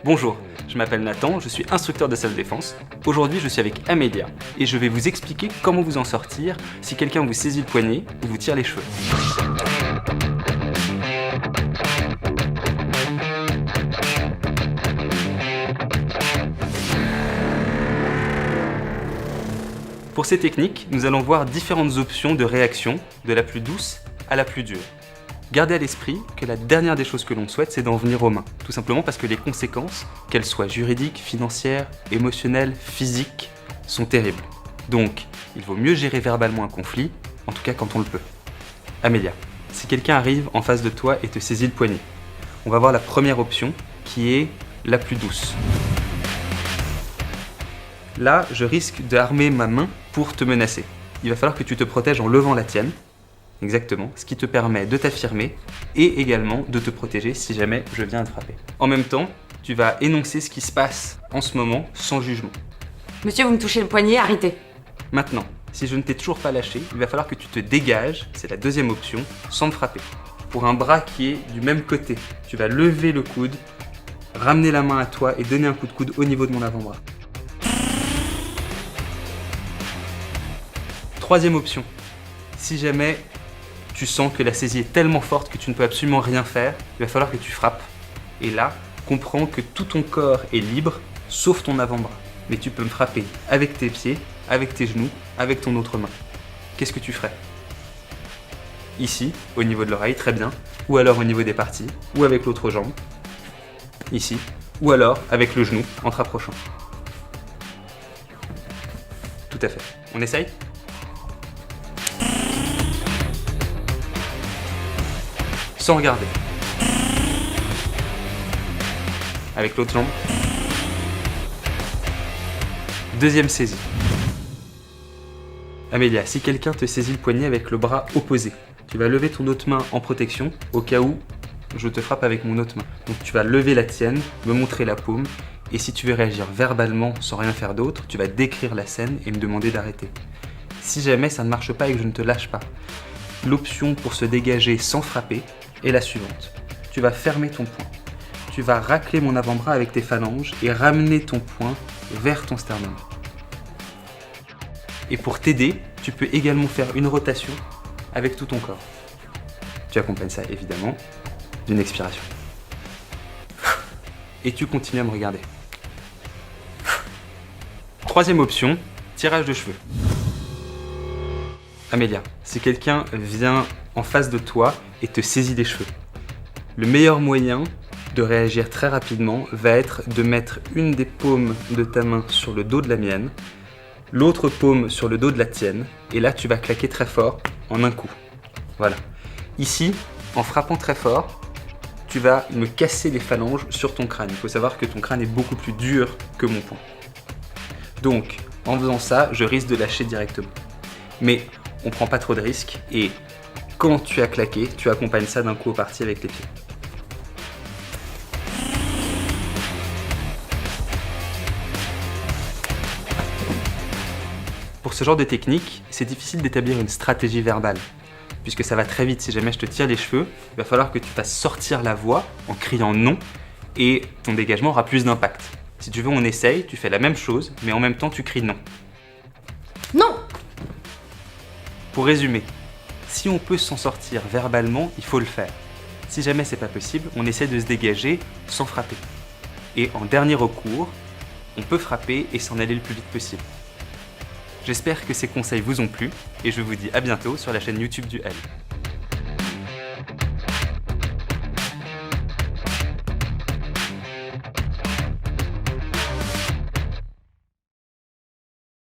Bonjour, je m'appelle Nathan, je suis instructeur de self-défense. Aujourd'hui, je suis avec Amélia et je vais vous expliquer comment vous en sortir si quelqu'un vous saisit le poignet ou vous tire les cheveux. Pour ces techniques, nous allons voir différentes options de réaction, de la plus douce à la plus dure. Gardez à l'esprit que la dernière des choses que l'on souhaite, c'est d'en venir aux mains. Tout simplement parce que les conséquences, qu'elles soient juridiques, financières, émotionnelles, physiques, sont terribles. Donc, il vaut mieux gérer verbalement un conflit, en tout cas quand on le peut. Amélia, si quelqu'un arrive en face de toi et te saisit le poignet, on va voir la première option, qui est la plus douce. Là, je risque d'armer ma main pour te menacer. Il va falloir que tu te protèges en levant la tienne. Exactement, ce qui te permet de t'affirmer et également de te protéger si jamais je viens à te frapper. En même temps, tu vas énoncer ce qui se passe en ce moment sans jugement. Monsieur, vous me touchez le poignet, arrêtez. Maintenant, si je ne t'ai toujours pas lâché, il va falloir que tu te dégages, c'est la deuxième option, sans me frapper. Pour un bras qui est du même côté, tu vas lever le coude, ramener la main à toi et donner un coup de coude au niveau de mon avant-bras. Troisième option, si jamais tu sens que la saisie est tellement forte que tu ne peux absolument rien faire, il va falloir que tu frappes. Et là, comprends que tout ton corps est libre, sauf ton avant-bras. Mais tu peux me frapper avec tes pieds, avec tes genoux, avec ton autre main. Qu'est-ce que tu ferais? Ici, au niveau de l'oreille, très bien. Ou alors au niveau des parties, ou avec l'autre jambe. Ici, ou alors avec le genou, en te rapprochant. Tout à fait. On essaye? Sans regarder. Avec l'autre jambe. Deuxième saisie. Amélia, si quelqu'un te saisit le poignet avec le bras opposé, tu vas lever ton autre main en protection au cas où je te frappe avec mon autre main. Donc tu vas lever la tienne, me montrer la paume, et si tu veux réagir verbalement sans rien faire d'autre, tu vas décrire la scène et me demander d'arrêter. Si jamais ça ne marche pas et que je ne te lâche pas, l'option pour se dégager sans frapper est la suivante. Tu vas fermer ton poing. Tu vas racler mon avant-bras avec tes phalanges et ramener ton poing vers ton sternum. Et pour t'aider, tu peux également faire une rotation avec tout ton corps. Tu accompagnes ça évidemment d'une expiration. Et tu continues à me regarder. Troisième option, tirage de cheveux. Amélia, si quelqu'un vient en face de toi et te saisit les cheveux, le meilleur moyen de réagir très rapidement va être de mettre une des paumes de ta main sur le dos de la mienne, l'autre paume sur le dos de la tienne, et là tu vas claquer très fort en un coup. Voilà. Ici, en frappant très fort, tu vas me casser les phalanges sur ton crâne. Il faut savoir que ton crâne est beaucoup plus dur que mon poing. Donc, en faisant ça, je risque de lâcher directement. Mais on prend pas trop de risques et quand tu as claqué, tu accompagnes ça d'un coup au parti avec les pieds. Pour ce genre de technique, c'est difficile d'établir une stratégie verbale, puisque ça va très vite. Si jamais je te tire les cheveux, il va falloir que tu fasses sortir la voix en criant non, et ton dégagement aura plus d'impact. Si tu veux, on essaye, tu fais la même chose, mais en même temps tu cries non. Non! Pour résumer, si on peut s'en sortir verbalement, il faut le faire. Si jamais c'est pas possible, on essaie de se dégager sans frapper. Et en dernier recours, on peut frapper et s'en aller le plus vite possible. J'espère que ces conseils vous ont plu et je vous dis à bientôt sur la chaîne YouTube du L.